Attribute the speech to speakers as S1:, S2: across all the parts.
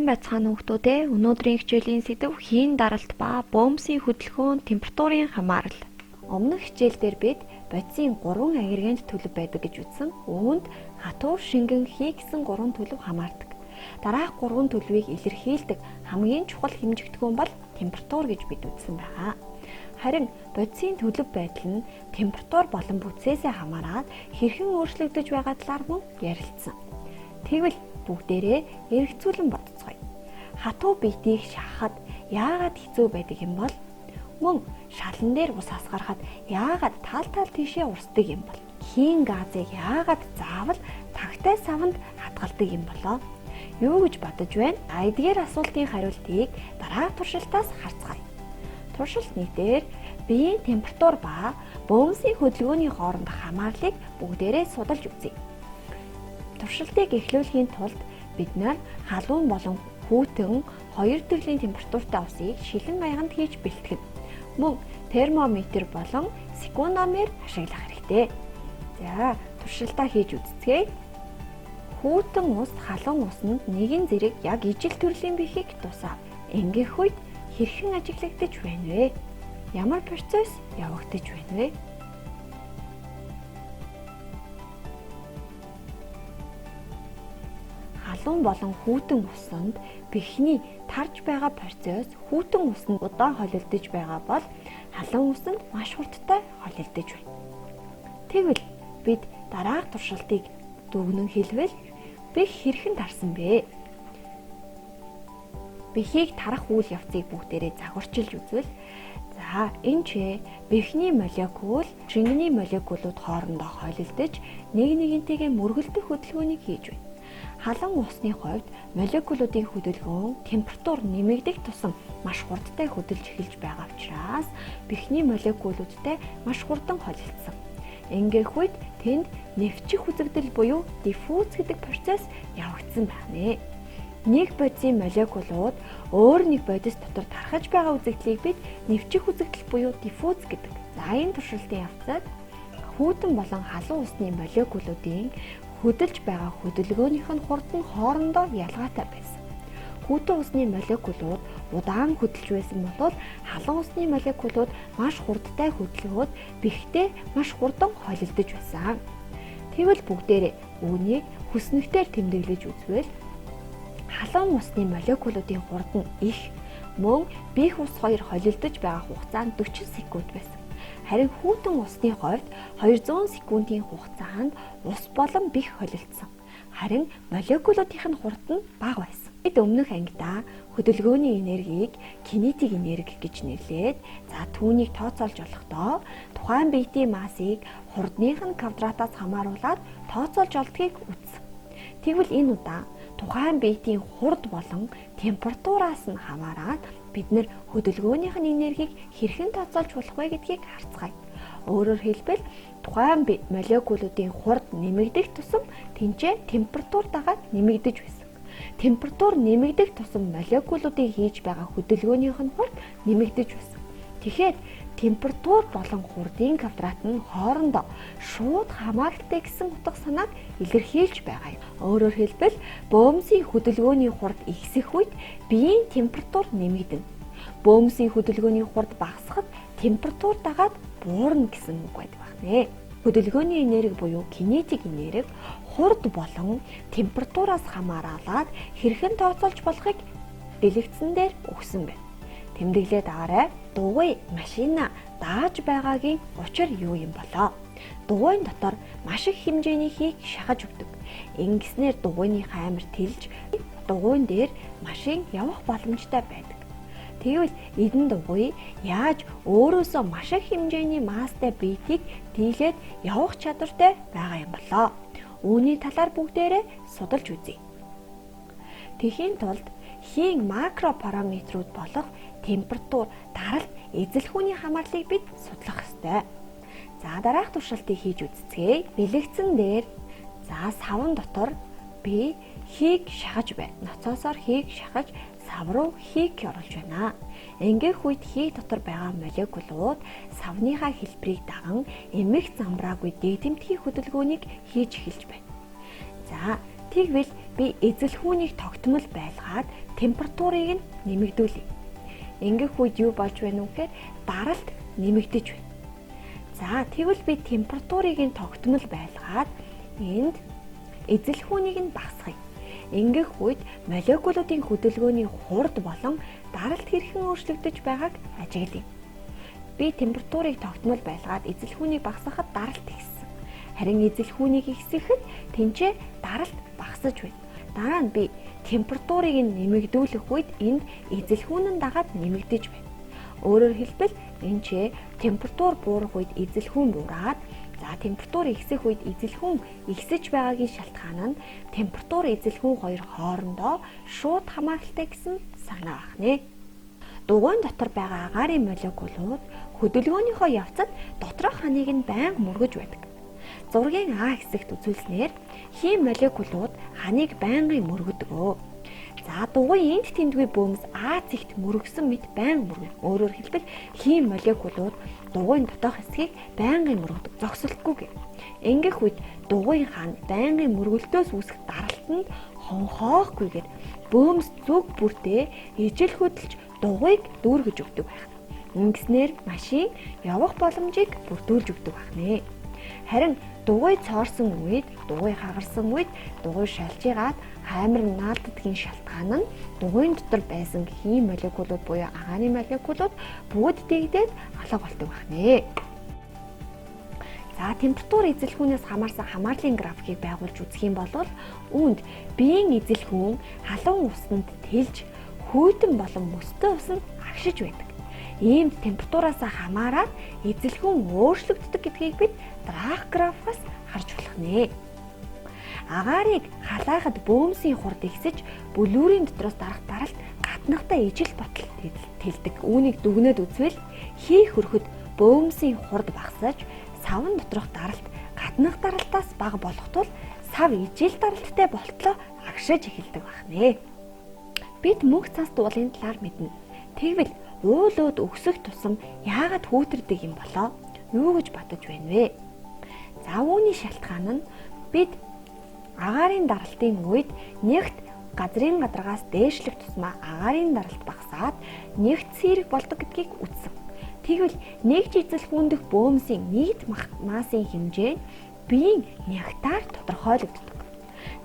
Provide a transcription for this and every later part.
S1: Сайн байцгаана хүүхдүүд ээ. Өнөөдрийн хичээлийн сэдэв хийн даралт ба бөмбөсийн хөдөлгөөн, температурын хамаарал. Өмнөх хичээлдэр бид бодисын 3 агрегент төлөв байдаг гэж үзсэн. Үүнд хатуур, шингэн, хий гэсэн 3 төлөв хамаардаг. Дараах 3 төлөвийг илэрхийлдэг хамгийн чухал хэмжигдэхүүн бол температур гэж бид үзсэн байгаа. Харин бодисын төлөв байдал нь температур болон бүцээсээ хамаараад хэрхэн өөрчлөгдөж байгаа талаар мөн ярилцсан. Тэгвэл бүгдээрээ эргэцүүлэн бодцгоё. Хатуу биетийг шахахад яагаад хэцүү байдаг юм бол? Мөн шалан дээр ус асгарахад яагаад тал тийшээ урсдаг юм бол? Хийн газыг яагаад заавал тагтай савнд хадгалдаг юм болоо? Юу гэж бодож байна? Эдгээр асуултын хариултыг дараах туршилтаас харцгаая. Туршилт 1-дээр биеийн температур ба бөмбөсийн хөдөлгөөний хоорондох хамаарлыг бүгдээрээ судалж үзье. Туршилтыг эхлүүлэхийн тулд бид халуун болон хүйтэн 2 төрлийн температуртай усыг шилэн аяганд хийж бэлтгэн. Мөн термометр болон секундомер ашиглах хэрэгтэй. За, туршилтаа хийж үзцгээе. Хүйтэн ус, халуун усанд нэгэн зэрэг яг ижил төрлийн бэхийг тусаа. Ингэх үед хэрхэн ажиглагдаж байна вэ? Ямар процесс явагдаж байна вэ? Халуун болон хүйтэн усанд бэхний тарж байгаа процесс хүйтэн усанд удаан холилдож байгаа бол халуун усанд маш хурдтай холилдож байна. Тэгвэл бид дараах туршилтыг дүгнэн хэлвэл бэх хэрхэн тарсан бэ? Бэхийг тарах үйл явцыг бүгдээрээ загварчилж үзвэл энэ ч бэхний молекул, шингэний молекулууд хоорондоо холилдож нэг нэгнтэйгээ мөргөлдөх хөдөлгөөнийг хийж байна. Халуун усны хувьд молекулуудын хөдөлгөөн температур нэмэгдэх тусам маш хурдтай хөдөлж эхэлж байгаа учраас бэхний молекулуудтай маш хурдан холилдсон. Ингээх үед тэнд нэвчих үзэгдэл буюу диффуз гэдэг процесс явагдсан байна. Нэг бодисын молекулууд өөр нэг бодис дотор тархаж байгаа үзэгдлийг бид нэвчих үзэгдэл буюу диффуз гэдэг. За, энэ туршилтын явцад хүйтэн болон халуун усны молекулуудын хөдөлж байгаа хөдөлгөөнийх нь хурд нь хоорондоо ялгаатай байсан. Хүйтэн усны молекулууд удаан хөдөлж байсан бол халуун усны молекулууд маш хурдтай хөдөлгөөд бэхтэй маш хурдан холилдож байсан. Тэгвэл бүгдээрээ үүнийг хүснэгтээр тэмдэглэж үзвэл халуун усны молекулуудын хурд нь их, мөн бэх ус хоёр холилдож байгаа хугацаа нь 40 секунд байсан. Харин хүйтэн усны хувьд 200 секундын хугацаанд ус болон бэх холилдсон. Харин молекулуудын хурд нь бага байсан. Бид өмнөх ангидаа хөдөлгөөний энергийг кинетик энерги гэж нэрлээд, түүнийг тооцоолж олохдоо тухайн биетийн массыг хурдных нь квадратаас хамааруулад тооцоолж олдгийг үзсэн. Тэгвэл энэ удаа тухайн биетийн хурд болон температураас нь хамаараад бид хөдөлгөөнийх нь энергийг хэрхэн тооцоолж болох вэ гэдгийг харцгаая. Өөрөөр хэлбэл тухайн молекулуудын хурд нэмэгдэх тусам тэнцээ температур дагаад нэмэгдэж байсан. Температур нэмэгдэх тусам молекулуудын хийж байгаа хөдөлгөөнийх нь хурд нэмэгдэж байсан. Тэгэхээр температур болон хурдын квадрат нь хоорондоо шууд хамааралтай гэсэн утга санааг илэрхийлж байгаа юм. Өөрөөр хэлбэл бөмбөсийн хөдөлгөөний хурд ихсэх үед биеийн температур нэмэгдэнэ. Бөмбөсийн хөдөлгөөний хурд багасхад температур дагаад буурна гэсэн үг байдаг байна. Хөдөлгөөний энерги буюу кинетик энерги хурд болон температураас хамааралаад хэрхэн тооцоолж болохыг дэлгэцэн дээр өгсөн байна. Тэмдэглээд аваарай. Дугуй машина дааж байгаагийн учир юу юм болоо? Дугуйн дотор маш их хэмжээний хийг шахаж өгдөг. Ингэснээр дугуйны хаймар тэлж дугуйн дээр машин явах боломжтой байдаг. Тэгвэл эдэн дугуй яаж өөрөөсөө маш их хэмжээний масстай биетийг дийлээд явах чадвартай байгаа юм болоо? Үүний талаар бүгдээрээ судалж үзье. Тэхийн тулд хийн макро параметрууд болох температур, даралт, эзэлхүүний хамаарлыг бид судлах ёстой. За, дараах туршилтыг хийж үзцгээе. Бэлэгцэн дээр савн дотор би хийг шахаж байна. Ноцоосоор хийг шахаж сав руу хийг оруулж байна. Ингээх үед хий дотор байгаа молекулууд савныхаа хэлбэрийг даган эмх замбраагүй дэгдэмтгий хөдөлгөөнийг хийж эхэлж байна. За, тэгвэл би эзэлхүүнийг тогтмол байлгаад температурыг нь нэмэгдүүлье. Ингэх үед юу болж байна вэ гэхээр даралт нэмэгдэж байна. За тэгвэл би температурыг нь тогтмол байлгаад энд эзэлхүүнийг нь багасгая. Ингэх үед молекулуудын хөдөлгөөний хурд болон даралт хэрхэн өөрчлөгдөж байгааг ажиглая. Би температурыг тогтмол байлгаад эзэлхүүнийг багасгахад даралт ихссэн. Харин эзэлхүүнийг ихсэхэд тэнцээ даралт багасж байна. Дараа нь би температурыг нь нэмэгдүүлэх үед энд эзэлхүүн нь дагаад нэмэгдэж байна. Өөрөөр хэлбэл энэ ч температур буурах үед эзэлхүүн буураад температур ихсэх үед эзэлхүүн ихсэж байгаагийн шалтгаан нь температур эзэлхүүн хоёр хоорондоо шууд хамааралтай гэсэн санаа багнэ. Дугуйн дотор байгаа агаарын молекулууд хөдөлгөөнийхөө явцад доторх ханыг нь байнга мөргөж байдаг. Зургийн А хэсэгт үзүүлснээр хим молекулууд ханыг байнгын мөргөдөг. За дугуйн энд тэндгүй бөөмс А цэгт мөргсөн мэт байнга мөргөн. Өөрөөр хэлбэл хим молекулууд дугуйн дотоох хэсгийг байнгын мөргөдөг, зогсолтгүй. Ингэх үед дугуйн хан байнгын мөргөлтөөс үүсэх даралтанд хонхоохгүйгээр бөөмс зүг бүртээ ижил хөдөлж дугуйг дүүргэж өгдөг байх. Ингэснээр машин явах боломжийг бүрдүүлж өгдөг байна. Харин дугуй цоорсон үед, дугуй хагарсан үед дугуй шалжигаад хаймар наалддгийн шалтгаан нь дугуйн дотор байсан хим молекулууд буюу агаарын молекулууд бүгд дэгдээд алга болдог байна. За температур эзэлхүүнээс хамаарсан хамаарлын графикийг байгуулж үзэх юм бол үүнд биеийн эзэлхүүн халуун усанд тэлж хүйтэн болон мөстэй усан агшиж байдаг. Иймд температураас хамаараад эзэлхүүн өөрчлөгддөг гэдгийг бид дараах графикаас харж болох нэ. Агаарыг халаахад бөөмсийн хурд ихсэж бүлүүрийн дотроос дарах даралт гатнахтай ижил ботал тэлдэг. Үүнийг дүгнээд үзвэл хий хөрөхөд бөөмсийн хурд багасаж савн доторх даралт гатнах даралтаас бага болох тул сав ижил даралттай болтлоо агшиж эхэлдэг байна. Бид мөнх цас дуулын талаар мэднэ. Тэгвэл уулууд өксөх тусам яагаад хүүтэрдэг юм болоо? Юу гэж бодож байна вэ? За үүний шалтгаан нь бид агаарын даралтын үед нэгт газрын гадаргаас дээшлэх тусмаа агаарын даралт багасаад нэгт сэрэг болдог гэдгийг үзсэн. Тэгвэл нэгж эзэлхүүндэх бөөмсийн нийт массын хэмжээ биеийн нектар тодорхойлогддог.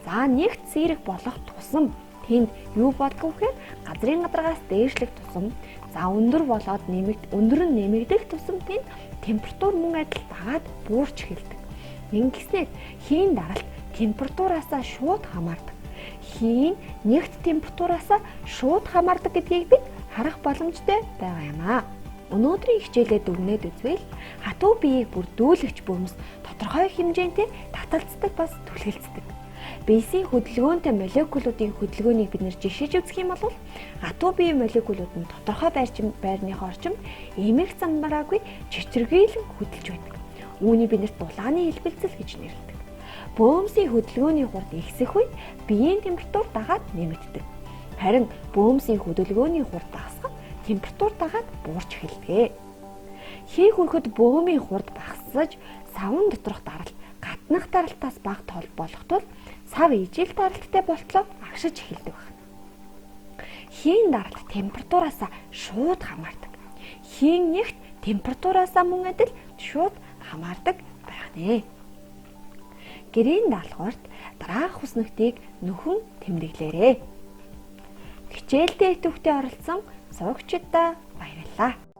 S1: За нэгт сэрэг болох тусам тэнд юу болдгоо гэхээр газрын гадаргаас дээшлэх тусам өндөр болоод өндөр нь нэмэгдэх тусам тэнд температур мөн адил дагаад буурч эхэлдэг. Ингэснээр хийн даралт температураасаа шууд хамаардаг. Хийн нэгт температураасаа шууд хамаардаг гэдгийг бид харах боломжтой байгаа юм аа. Өнөөдрийн хичээлээ дүгнээд үзвэл хатуу биеийг бүрдүүлэгч бөөмс тодорхой хэмжээтэй таталцдаг бас түлхэлцдэг. Биесийн хөдөлгөөнтэй молекулуудын хөдөлгөөнийг бид нэр жишээж үзэх юм бол хатуу биеийн молекулууд нь тодорхой байрныхоо орчимд эмх замбараагүй чичиргийлэн хөдөлж байдаг. Үүнийг бид нэр дулааны хэлбэлцэл гэж нэрлэдэг. Бөөмсийн хөдөлгөөний хурд ихсэх үед биеийн температур дагаад нэмэгддэг. Харин бөөмсийн хөдөлгөөний хурд багасхад температур дагаад буурч эхэлдэг. Хий хөрөхөд бөөмийн хурд багасж савн доторх даралт гатнах даралтаас бага тол болох тул сав ижил даралттай болтлоо агшиж эхэлдэг байна. Хийн даралт температураасаа шууд хамаардаг. Хийн нэгт температураасаа мөн адил шууд хамаардаг байна. Гэрийн даалгаварт дараах хүснэгтийг нөхөн тэмдэглээрэй. Хичээлдээ идэвхтэй оролцсон сурагчдаа баярлалаа.